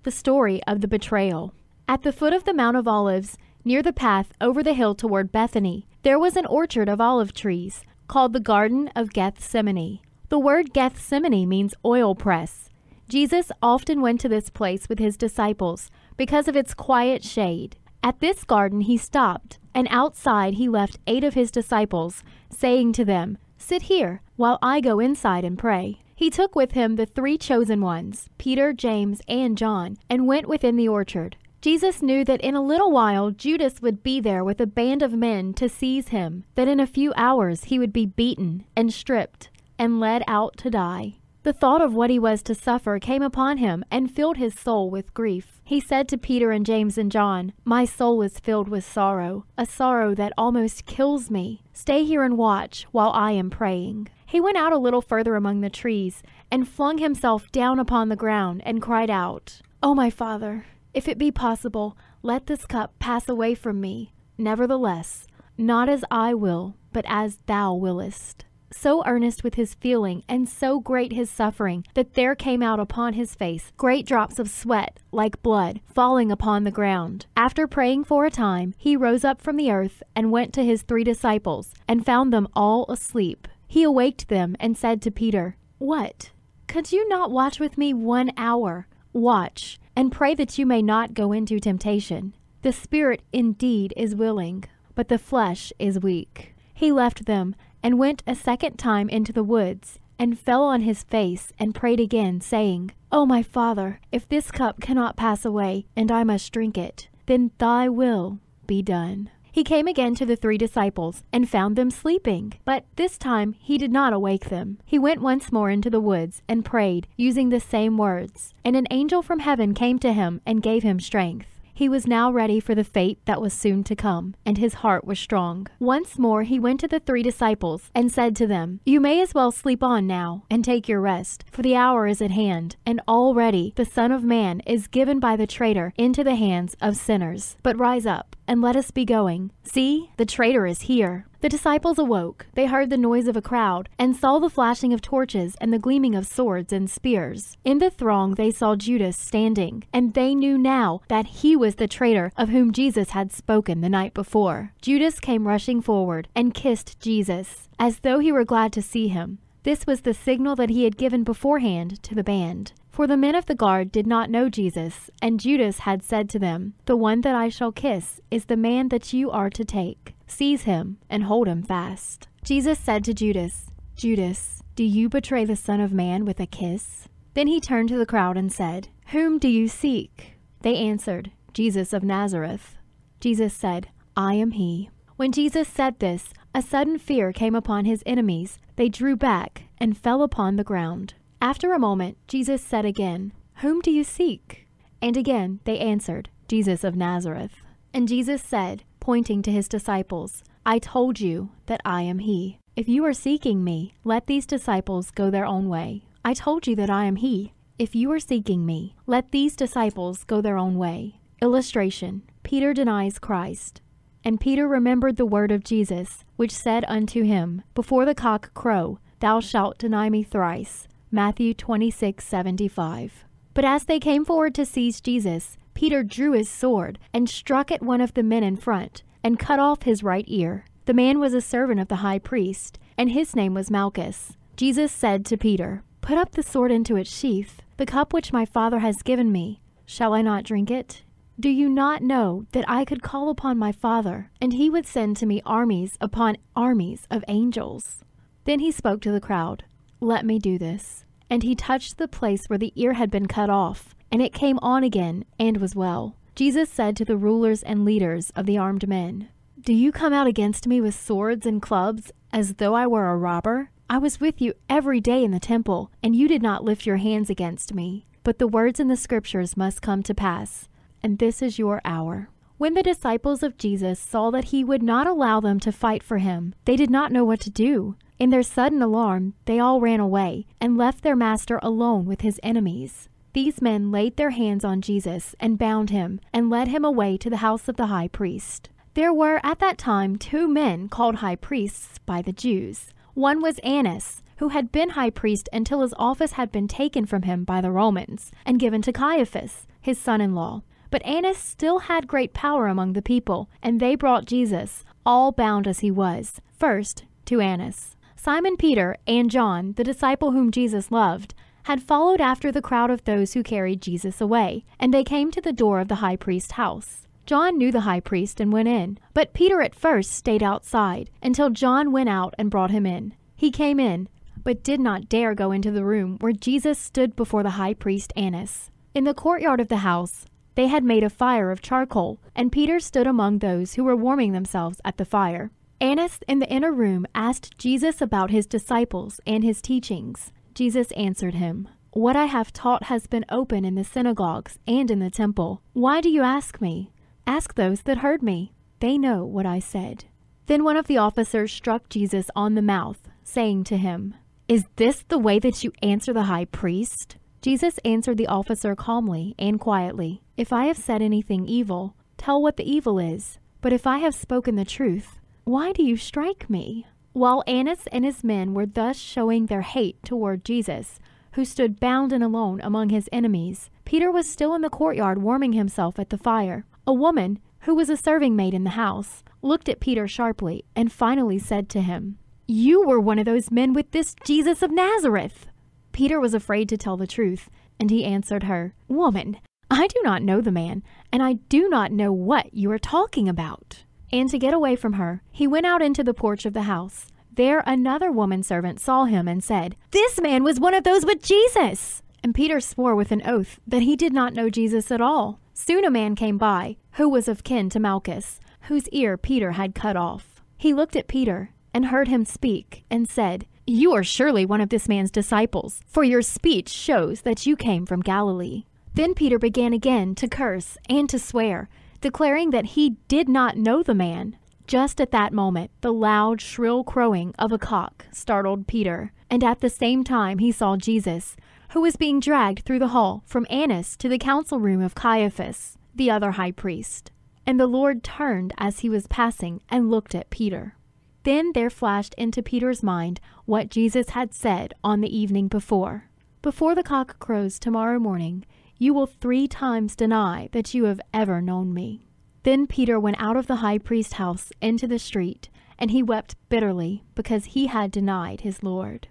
The story of the betrayal. At the foot of the Mount of Olives, near the path over the hill toward Bethany, there was an orchard of olive trees called the Garden of Gethsemane. The word Gethsemane means oil press. Jesus often went to this place with his disciples because of its quiet shade. At this garden he stopped, and outside he left 8 of his disciples, saying to them, "Sit here while I go inside and pray." He took with him the 3 chosen ones, Peter, James, and John, and went within the orchard. Jesus knew that in a little while Judas would be there with a band of men to seize him, that in a few hours he would be beaten and stripped and led out to die. The thought of what he was to suffer came upon him and filled his soul with grief. He said to Peter and James and John, "My soul is filled with sorrow, a sorrow that almost kills me. Stay here and watch while I am praying." He went out a little further among the trees and flung himself down upon the ground and cried out, "Oh, my Father, if it be possible, let this cup pass away from me. Nevertheless, not as I will, but as thou willest." So earnest was his feeling and so great his suffering that there came out upon his face great drops of sweat like blood falling upon the ground. After praying for a time, he rose up from the earth and went to his 3 disciples and found them all asleep. He awaked them and said to Peter, "What? Could you not watch with me 1 hour? Watch and pray that you may not go into temptation. The spirit indeed is willing, but the flesh is weak." He left them and went a second time into the woods, and fell on his face and prayed again, saying, "O my Father, if this cup cannot pass away, and I must drink it, then thy will be done." He came again to the 3 disciples, and found them sleeping, but this time he did not awake them. He went once more into the woods, and prayed, using the same words, and an angel from heaven came to him and gave him strength. He was now ready for the fate that was soon to come, and his heart was strong. Once more he went to the 3 disciples, and said to them, "You may as well sleep on now, and take your rest, for the hour is at hand, and already the Son of Man is given by the traitor into the hands of sinners. But rise up, and let us be going. See, the traitor is here." The disciples awoke. They heard the noise of a crowd, and saw the flashing of torches and the gleaming of swords and spears. In the throng they saw Judas standing, and they knew now that he was the traitor of whom Jesus had spoken the night before. Judas came rushing forward and kissed Jesus, as though he were glad to see him. This was the signal that he had given beforehand to the band. For the men of the guard did not know Jesus, and Judas had said to them, "The one that I shall kiss is the man that you are to take. Seize him and hold him fast." Jesus said to Judas, "Judas, do you betray the Son of Man with a kiss?" Then he turned to the crowd and said, "Whom do you seek?" They answered, "Jesus of Nazareth." Jesus said, "I am he." When Jesus said this, a sudden fear came upon his enemies. They drew back and fell upon the ground. After a moment, Jesus said again, "Whom do you seek?" And again they answered, "Jesus of Nazareth." And Jesus said, pointing to his disciples, "I told you that I am he. If you are seeking me, let these disciples go their own way." I told you that I am he. If you are seeking me, let these disciples go their own way. Illustration: Peter denies Christ. And Peter remembered the word of Jesus, which said unto him, "Before the cock crow, thou shalt deny me thrice." Matthew 26:75. But as they came forward to seize Jesus, Peter drew his sword and struck at one of the men in front and cut off his right ear. The man was a servant of the high priest, and his name was Malchus. Jesus said to Peter, "Put up the sword into its sheath. The cup which my Father has given me, shall I not drink it? Do you not know that I could call upon my Father, and he would send to me armies upon armies of angels?" Then he spoke to the crowd, "Let me do this." And he touched the place where the ear had been cut off, and it came on again and was well. Jesus said to the rulers and leaders of the armed men, "Do you come out against me with swords and clubs, as though I were a robber? I was with you every day in the temple, and you did not lift your hands against me. But the words in the scriptures must come to pass, and this is your hour." When the disciples of Jesus saw that he would not allow them to fight for him, they did not know what to do. In their sudden alarm, they all ran away and left their master alone with his enemies. These men laid their hands on Jesus and bound him and led him away to the house of the high priest. There were at that time 2 men called high priests by the Jews. One was Annas, who had been high priest until his office had been taken from him by the Romans and given to Caiaphas, his son-in-law. But Annas still had great power among the people, and they brought Jesus, all bound as he was, first to Annas. Simon Peter and John, the disciple whom Jesus loved, had followed after the crowd of those who carried Jesus away, and they came to the door of the high priest's house. John knew the high priest and went in, but Peter at first stayed outside until John went out and brought him in. He came in, but did not dare go into the room where Jesus stood before the high priest Annas. In the courtyard of the house, they had made a fire of charcoal, and Peter stood among those who were warming themselves at the fire. Annas in the inner room asked Jesus about his disciples and his teachings. Jesus answered him, "What I have taught has been open in the synagogues and in the temple. Why do you ask me? Ask those that heard me. They know what I said." Then one of the officers struck Jesus on the mouth, saying to him, "Is this the way that you answer the high priest?" Jesus answered the officer calmly and quietly, "If I have said anything evil, tell what the evil is. But if I have spoken the truth, why do you strike me?" While Annas and his men were thus showing their hate toward Jesus, who stood bound and alone among his enemies, Peter was still in the courtyard warming himself at the fire. A woman, who was a serving maid in the house, looked at Peter sharply and finally said to him, "You were one of those men with this Jesus of Nazareth." Peter was afraid to tell the truth, and he answered her, "Woman, I do not know the man, and I do not know what you are talking about." And to get away from her, he went out into the porch of the house. There another woman servant saw him and said, "This man was one of those with Jesus." And Peter swore with an oath that he did not know Jesus at all. Soon a man came by, who was of kin to Malchus, whose ear Peter had cut off. He looked at Peter and heard him speak and said, "You are surely one of this man's disciples, for your speech shows that you came from Galilee." Then Peter began again to curse and to swear, declaring that he did not know the man. Just at that moment, the loud, shrill crowing of a cock startled Peter, and at the same time he saw Jesus, who was being dragged through the hall from Annas to the council room of Caiaphas, the other high priest. And the Lord turned as he was passing and looked at Peter. Then there flashed into Peter's mind what Jesus had said on the evening before. "Before the cock crows tomorrow morning, you will 3 times deny that you have ever known me." Then Peter went out of the high priest's house into the street, and he wept bitterly because he had denied his Lord.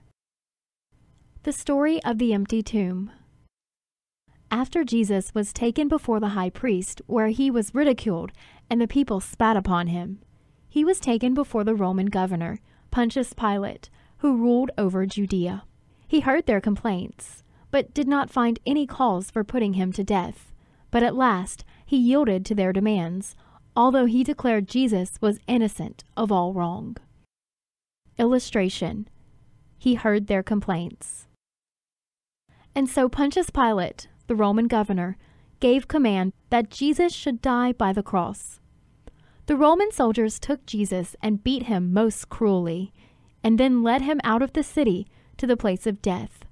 The story of the empty tomb. After Jesus was taken before the high priest, where he was ridiculed, and the people spat upon him, he was taken before the Roman governor, Pontius Pilate, who ruled over Judea. He heard their complaints, but did not find any cause for putting him to death. But at last he yielded to their demands, although he declared Jesus was innocent of all wrong. Illustration: he heard their complaints. And so Pontius Pilate, the Roman governor, gave command that Jesus should die by the cross. The Roman soldiers took Jesus and beat him most cruelly, and then led him out of the city to the place of death.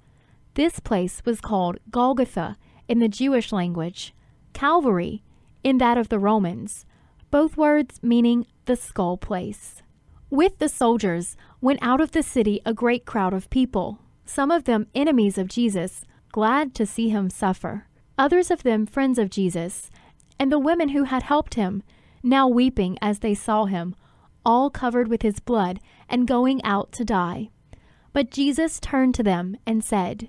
This place was called Golgotha in the Jewish language, Calvary in that of the Romans, both words meaning the skull place. With the soldiers went out of the city a great crowd of people, some of them enemies of Jesus, glad to see him suffer, others of them friends of Jesus, and the women who had helped him, now weeping as they saw him, all covered with his blood and going out to die. But Jesus turned to them and said,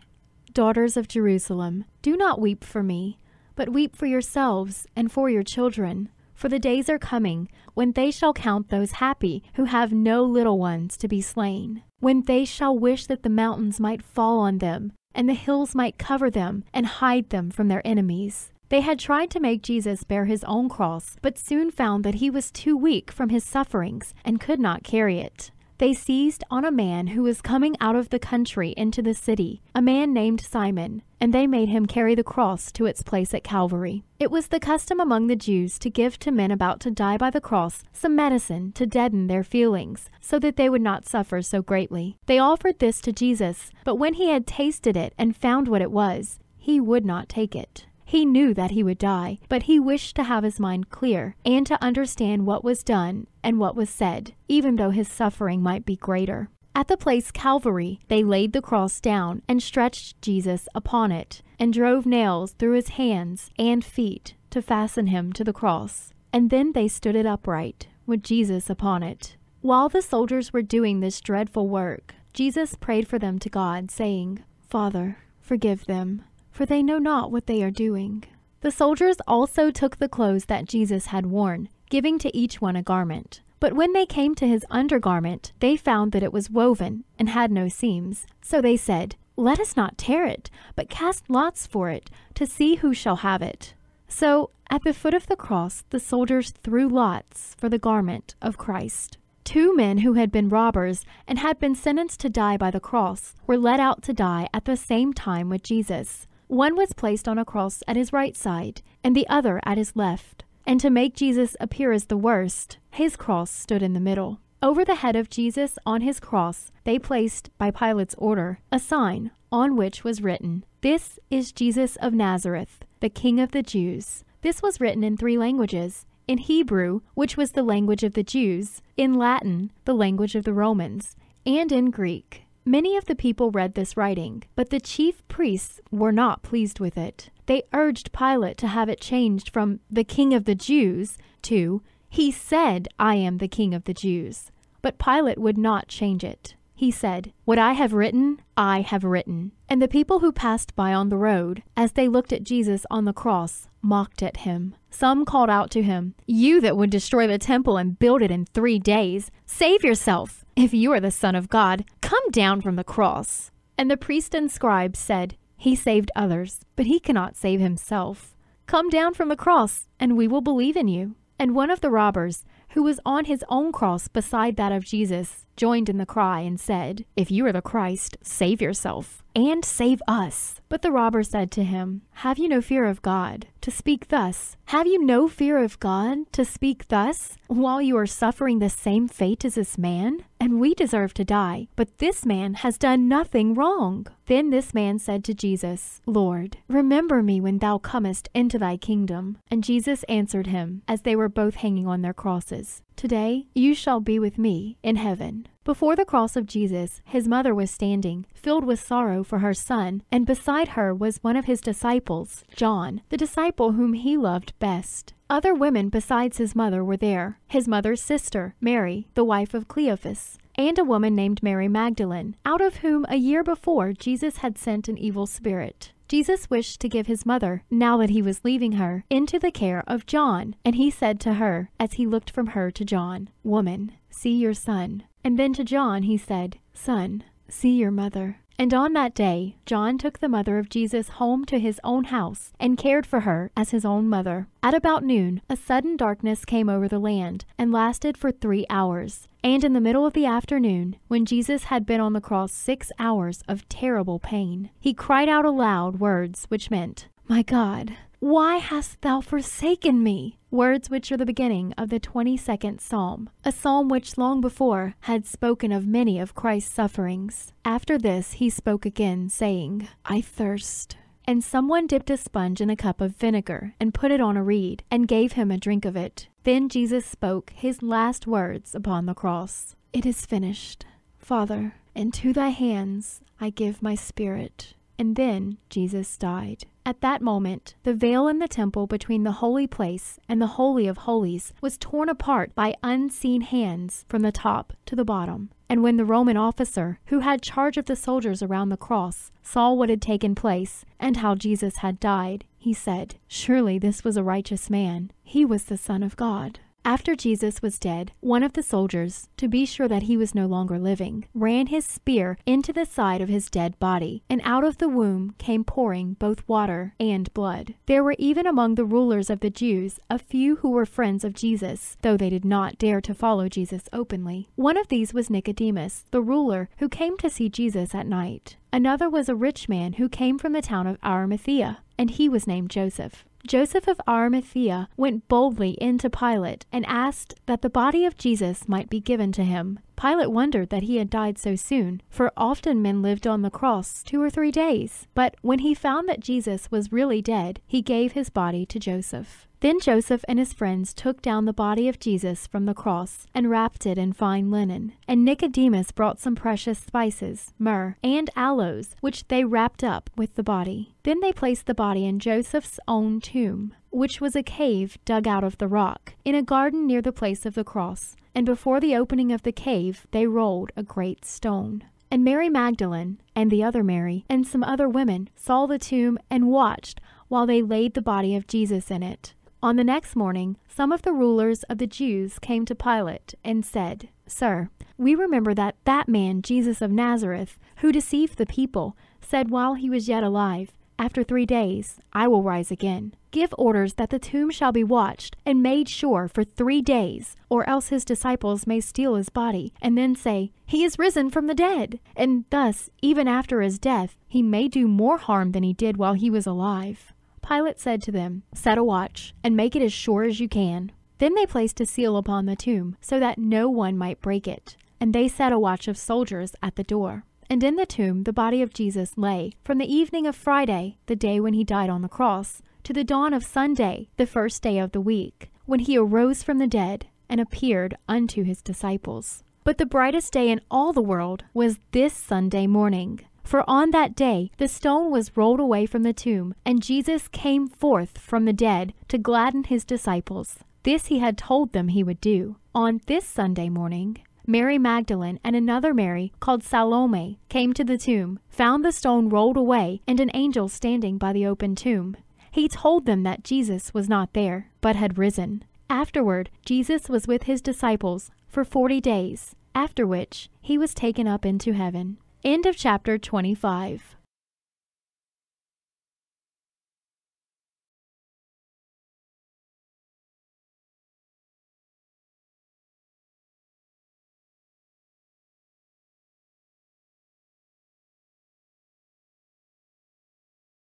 "Daughters of Jerusalem, do not weep for me, but weep for yourselves and for your children. For the days are coming when they shall count those happy who have no little ones to be slain, when they shall wish that the mountains might fall on them, and the hills might cover them and hide them from their enemies." They had tried to make Jesus bear his own cross, but soon found that he was too weak from his sufferings and could not carry it. They seized on a man who was coming out of the country into the city, a man named Simon, and they made him carry the cross to its place at Calvary. It was the custom among the Jews to give to men about to die by the cross some medicine to deaden their feelings, so that they would not suffer so greatly. They offered this to Jesus, but when he had tasted it and found what it was, he would not take it. He knew that he would die, but he wished to have his mind clear and to understand what was done and what was said, even though his suffering might be greater. At the place Calvary, they laid the cross down and stretched Jesus upon it, and drove nails through his hands and feet to fasten him to the cross. And then they stood it upright, with Jesus upon it. While the soldiers were doing this dreadful work, Jesus prayed for them to God, saying, "Father, forgive them, for they know not what they are doing." The soldiers also took the clothes that Jesus had worn, giving to each one a garment. But when they came to his undergarment, they found that it was woven and had no seams. So they said, "Let us not tear it, but cast lots for it, to see who shall have it." So at the foot of the cross, the soldiers threw lots for the garment of Christ. 2 men who had been robbers and had been sentenced to die by the cross were led out to die at the same time with Jesus. One was placed on a cross at his right side, and the other at his left. And to make Jesus appear as the worst, his cross stood in the middle. Over the head of Jesus on his cross, they placed, by Pilate's order, a sign on which was written, "This is Jesus of Nazareth, the King of the Jews." This was written in 3 languages: in Hebrew, which was the language of the Jews, in Latin, the language of the Romans, and in Greek. Many of the people read this writing, but the chief priests were not pleased with it. They urged Pilate to have it changed from "the King of the Jews" to "He said, I am the King of the Jews." But Pilate would not change it. He said, "What I have written, I have written." And the people who passed by on the road, as they looked at Jesus on the cross, mocked at him. Some called out to him, "You that would destroy the temple and build it in 3 days, save yourself. If you are the Son of God, come down from the cross." And the priests and scribes said, "He saved others, but he cannot save himself. Come down from the cross, and we will believe in you." And one of the robbers, who was on his own cross beside that of Jesus, joined in the cry and said, "If you are the Christ, save yourself, and save us." But the robber said to him, "Have you no fear of God, to speak thus? Have you no fear of God, to speak thus, while you are suffering the same fate as this man? And we deserve to die, but this man has done nothing wrong." Then this man said to Jesus, "Lord, remember me when thou comest into thy kingdom." And Jesus answered him, as they were both hanging on their crosses, "Today you shall be with me in heaven." Before the cross of Jesus, his mother was standing, filled with sorrow for her son, and beside her was one of his disciples, John, the disciple whom he loved best. Other women besides his mother were there: his mother's sister, Mary, the wife of Cleophas, and a woman named Mary Magdalene, out of whom a year before Jesus had sent an evil spirit. Jesus wished to give his mother, now that he was leaving her, into the care of John, and he said to her, as he looked from her to John, "Woman, see your son." And then to John he said, "Son, see your mother." And on that day, John took the mother of Jesus home to his own house and cared for her as his own mother. At about noon, a sudden darkness came over the land and lasted for 3 hours. And in the middle of the afternoon, when Jesus had been on the cross 6 hours of terrible pain, he cried out aloud words which meant, "My God, why hast thou forsaken me?" Words which are the beginning of the 22nd Psalm, a psalm which long before had spoken of many of Christ's sufferings. After this he spoke again, saying, "I thirst." And someone dipped a sponge in a cup of vinegar and put it on a reed and gave him a drink of it. Then Jesus spoke his last words upon the cross. "It is finished. Father, into thy hands I give my spirit." And then Jesus died. At that moment, the veil in the temple between the holy place and the Holy of Holies was torn apart by unseen hands from the top to the bottom. And when the Roman officer, who had charge of the soldiers around the cross, saw what had taken place and how Jesus had died, he said, "Surely this was a righteous man. He was the Son of God." After Jesus was dead, one of the soldiers, to be sure that he was no longer living, ran his spear into the side of his dead body, and out of the womb came pouring both water and blood. There were even among the rulers of the Jews a few who were friends of Jesus, though they did not dare to follow Jesus openly. One of these was Nicodemus, the ruler, who came to see Jesus at night. Another was a rich man who came from the town of Arimathea, and he was named Joseph. Joseph of Arimathea went boldly into Pilate and asked that the body of Jesus might be given to him. Pilate wondered that he had died so soon, for often men lived on the cross 2 or 3 days. But when he found that Jesus was really dead, he gave his body to Joseph. Then Joseph and his friends took down the body of Jesus from the cross and wrapped it in fine linen. And Nicodemus brought some precious spices, myrrh, and aloes, which they wrapped up with the body. Then they placed the body in Joseph's own tomb, which was a cave dug out of the rock, in a garden near the place of the cross. And before the opening of the cave they rolled a great stone. And Mary Magdalene, and the other Mary, and some other women saw the tomb and watched while they laid the body of Jesus in it. On the next morning, some of the rulers of the Jews came to Pilate and said, "Sir, we remember that man Jesus of Nazareth, who deceived the people, said while he was yet alive, 'After 3 days I will rise again.' Give orders that the tomb shall be watched and made sure for 3 days, or else his disciples may steal his body and then say, 'He is risen from the dead.' And thus, even after his death, he may do more harm than he did while he was alive." Pilate said to them, "Set a watch, and make it as sure as you can." Then they placed a seal upon the tomb, so that no one might break it. And they set a watch of soldiers at the door. And in the tomb the body of Jesus lay, from the evening of Friday, the day when he died on the cross, to the dawn of Sunday, the first day of the week, when he arose from the dead and appeared unto his disciples. But the brightest day in all the world was this Sunday morning. For on that day the stone was rolled away from the tomb, and Jesus came forth from the dead to gladden his disciples. This he had told them he would do. On this Sunday morning, Mary Magdalene and another Mary, called Salome, came to the tomb, found the stone rolled away, and an angel standing by the open tomb. He told them that Jesus was not there, but had risen. Afterward, Jesus was with his disciples for 40 days, after which he was taken up into heaven. End of chapter 25.